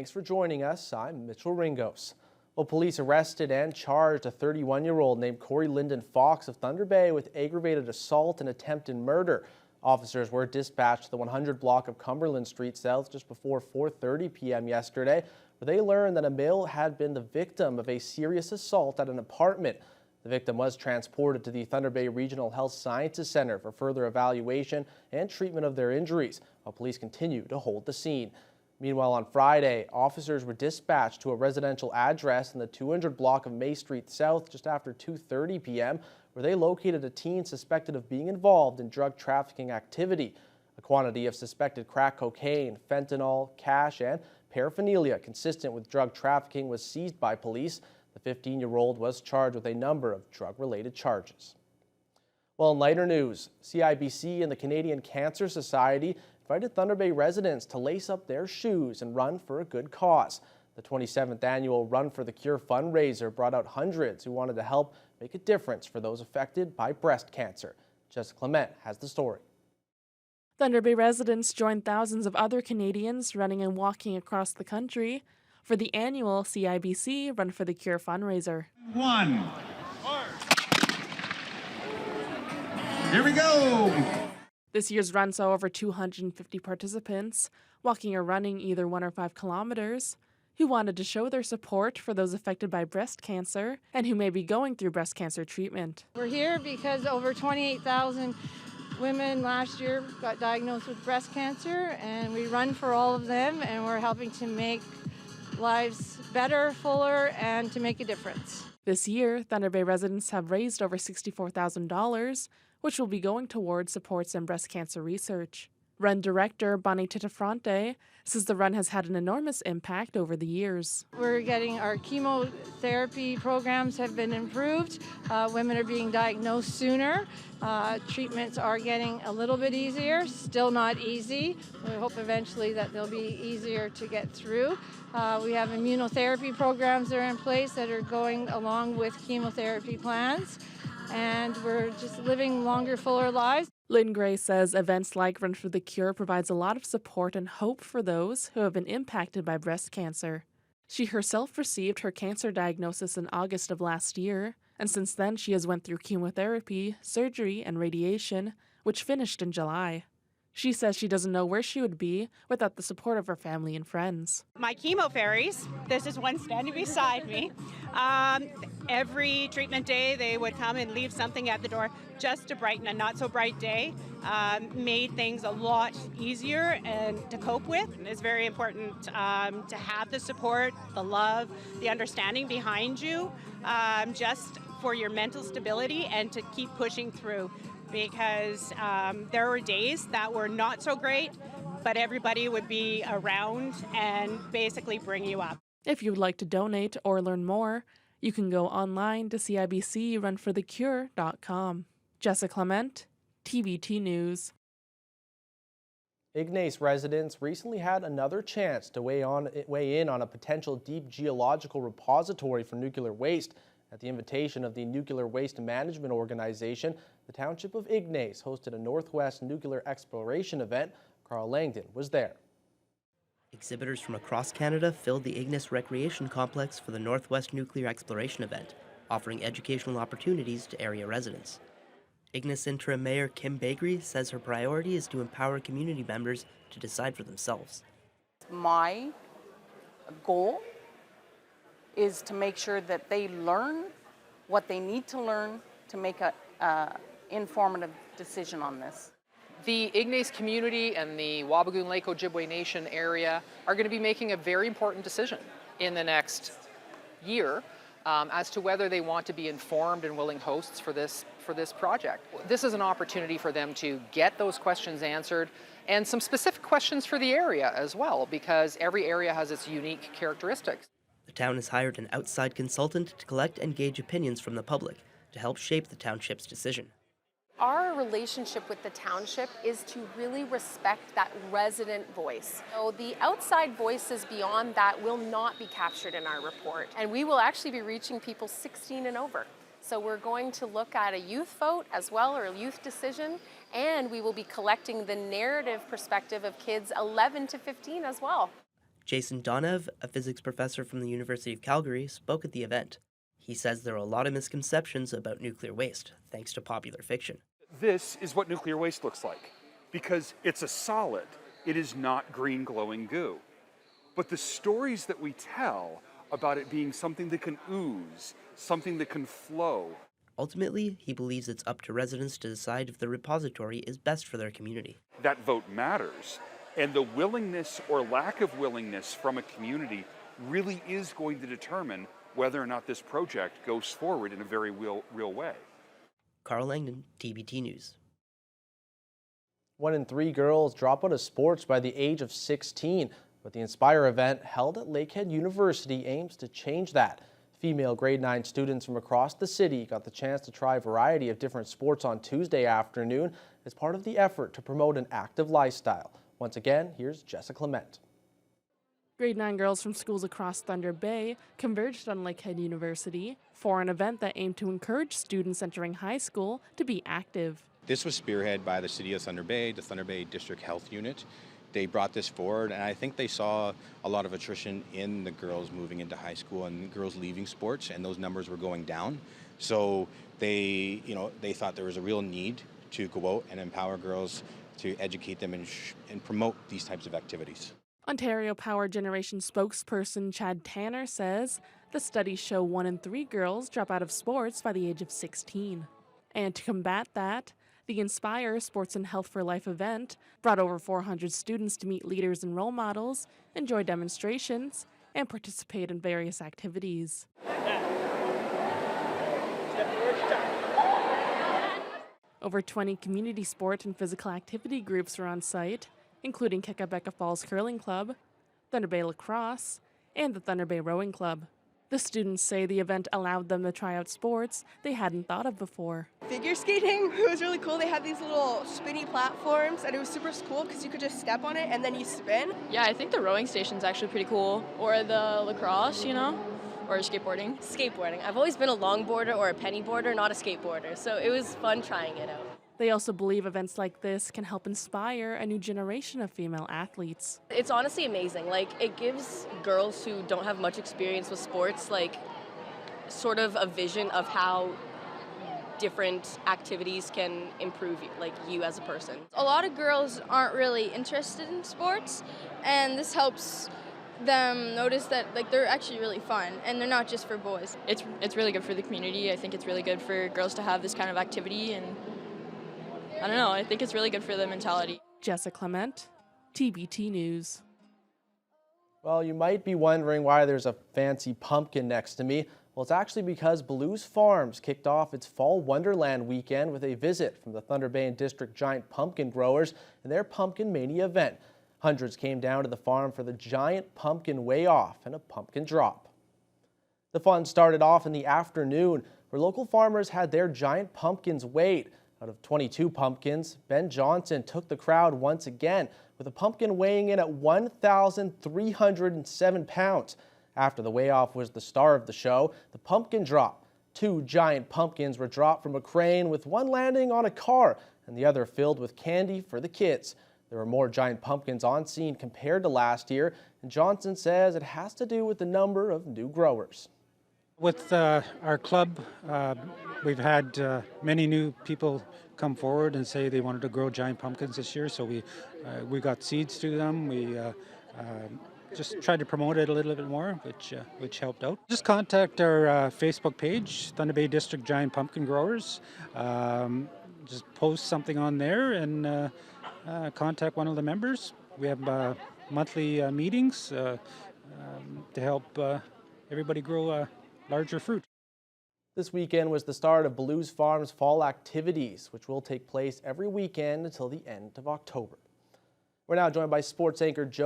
Thanks for joining us. I'm Mitchell Ringos. Well, police arrested and charged a 31-year-old named Corey Lyndon Fox of Thunder Bay with aggravated assault and attempted murder. Officers were dispatched to the 100 block of Cumberland Street South just before 4:30 p.m. yesterday, where they learned that a male had been the victim of a serious assault at an apartment. The victim was transported to the Thunder Bay Regional Health Sciences Center for further evaluation and treatment of their injuries, while police continue to hold the scene. Meanwhile, on Friday, officers were dispatched to a residential address in the 200 block of May Street South just after 2:30 p.m., where they located a teen suspected of being involved in drug trafficking activity. A quantity of suspected crack cocaine, fentanyl, cash, and paraphernalia consistent with drug trafficking was seized by police. The 15-year-old was charged with a number of drug-related charges. Well, in lighter news, CIBC and the Canadian Cancer Society invited Thunder Bay residents to lace up their shoes and run for a good cause. The 27th annual Run for the Cure fundraiser brought out hundreds who wanted to help make a difference for those affected by breast cancer. Jessica Clement has the story. Thunder Bay residents joined thousands of other Canadians running and walking across the country for the annual CIBC Run for the Cure fundraiser. Here we go! This year's run saw over 250 participants, walking or running either 1 or 5 kilometers, who wanted to show their support for those affected by breast cancer and who may be going through breast cancer treatment. We're here because over 28,000 women last year got diagnosed with breast cancer, and we run for all of them, and we're helping to make lives better, fuller, and to make a difference. This year, Thunder Bay residents have raised over $64,000, which will be going towards supports in breast cancer research. Run director Bonnie Titafronte says the run has had an enormous impact over the years. We're getting our chemotherapy programs have been improved. Women are being diagnosed sooner. Treatments are getting a little bit easier, still not easy. We hope eventually that they'll be easier to get through. We have immunotherapy programs that are in place that are going along with chemotherapy plans, and we're just living longer, fuller lives. Lynn Gray says events like Run for the Cure provides a lot of support and hope for those who have been impacted by breast cancer. She herself received her cancer diagnosis in August of last year, and since then she has went through chemotherapy, surgery, and radiation, which finished in July. She says she doesn't know where she would be without the support of her family and friends. My chemo fairies, this is one standing beside me. Every treatment day they would come and leave something at the door just to brighten a not so bright day. Made things a lot easier and to cope with. It's very important to have the support, the love, the understanding behind you, just for your mental stability and to keep pushing through. Because there were days that were not so great, but everybody would be around and basically bring you up. If you would like to donate or learn more, you can go online to CIBCRunforthecure.com. Jessica Clement, TVT News. Ignace residents recently had another chance to weigh in on a potential deep geological repository for nuclear waste. At the invitation of the Nuclear Waste Management Organization, the Township of Ignace hosted a Northwest Nuclear Exploration event. Carl Langdon was there. Exhibitors from across Canada filled the Ignace Recreation Complex for the Northwest Nuclear Exploration event, offering educational opportunities to area residents. Ignace Interim Mayor Kim Bakery says her priority is to empower community members to decide for themselves. My goal is to make sure that they learn what they need to learn to make an informative decision on this. The Ignace community and the Wabigoon Lake Ojibwe Nation area are going to be making a very important decision in the next year as to whether they want to be informed and willing hosts for this project. This is an opportunity for them to get those questions answered, and some specific questions for the area as well, because every area has its unique characteristics. The town has hired an outside consultant to collect and gauge opinions from the public to help shape the township's decision. Our relationship with the township is to really respect that resident voice. So the outside voices beyond that will not be captured in our report. And we will actually be reaching people 16 and over. So we're going to look at a youth vote as well, or a youth decision, and we will be collecting the narrative perspective of kids 11 to 15 as well. Jason Donev, a physics professor from the University of Calgary, spoke at the event. He says there are a lot of misconceptions about nuclear waste, thanks to popular fiction. This is what nuclear waste looks like, because it's a solid. It is not green glowing goo. But the stories that we tell about it being something that can ooze, something that can flow. Ultimately, he believes it's up to residents to decide if the repository is best for their community. That vote matters, and the willingness or lack of willingness from a community really is going to determine whether or not this project goes forward in a very real way. Carl Langdon, TBT News. 1 in 3 girls drop out of sports by the age of 16, but the Inspire event held at Lakehead University aims to change that. Female grade 9 students from across the city got the chance to try a variety of different sports on Tuesday afternoon as part of the effort to promote an active lifestyle. Once again, here's Jessica Clement. Grade 9 girls from schools across Thunder Bay converged on Lakehead University for an event that aimed to encourage students entering high school to be active. This was spearheaded by the City of Thunder Bay, the Thunder Bay District Health Unit. They brought this forward, and I think they saw a lot of attrition in the girls moving into high school and girls leaving sports, and those numbers were going down. So they thought there was a real need to go out and empower girls, to educate them and promote these types of activities. Ontario Power Generation spokesperson Chad Tanner says the studies show 1 in 3 girls drop out of sports by the age of 16. And to combat that, the Inspire Sports and Health for Life event brought over 400 students to meet leaders and role models, enjoy demonstrations, and participate in various activities. Over 20 community sport and physical activity groups were on site, including Kekabeka Falls Curling Club, Thunder Bay Lacrosse, and the Thunder Bay Rowing Club. The students say the event allowed them to try out sports they hadn't thought of before. Figure skating, it was really cool. They had these little spinny platforms, and it was super cool because you could just step on it and then you spin. Yeah, I think the rowing station's actually pretty cool. Or the lacrosse, or skateboarding. Skateboarding. I've always been a longboarder or a pennyboarder, not a skateboarder, so it was fun trying it out. They also believe events like this can help inspire a new generation of female athletes. It's honestly amazing. It gives girls who don't have much experience with sports, sort of a vision of how different activities can improve you as a person. A lot of girls aren't really interested in sports, and this helps them notice that they're actually really fun and they're not just for boys. It's really good for the community. I think it's really good for girls to have this kind of activity, and I don't know, I think it's really good for the mentality. Jessica Clement, TBT News. Well, you might be wondering why there's a fancy pumpkin next to me. Well, it's actually because Blues Farms kicked off its Fall Wonderland weekend with a visit from the Thunder Bay and District Giant Pumpkin Growers and their Pumpkin Mania event. Hundreds came down to the farm for the Giant Pumpkin Weigh-Off and a pumpkin drop. The fun started off in the afternoon, where local farmers had their giant pumpkins weighed. Out of 22 pumpkins, Ben Johnson took the crowd once again, with a pumpkin weighing in at 1,307 pounds. After the weigh-off was the star of the show, the pumpkin drop. 2 giant pumpkins were dropped from a crane, with one landing on a car and the other filled with candy for the kids. There were more giant pumpkins on scene compared to last year, and Johnson says it has to do with the number of new growers. With our club, we've had many new people come forward and say they wanted to grow giant pumpkins this year, so we got seeds to them. We just tried to promote it a little bit more, which helped out. Just contact our Facebook page, Thunder Bay District Giant Pumpkin Growers. Just post something on there and contact one of the members. We have monthly meetings to help everybody grow larger fruit. This weekend was the start of Blues Farms' fall activities, which will take place every weekend until the end of October. We're now joined by sports anchor Joe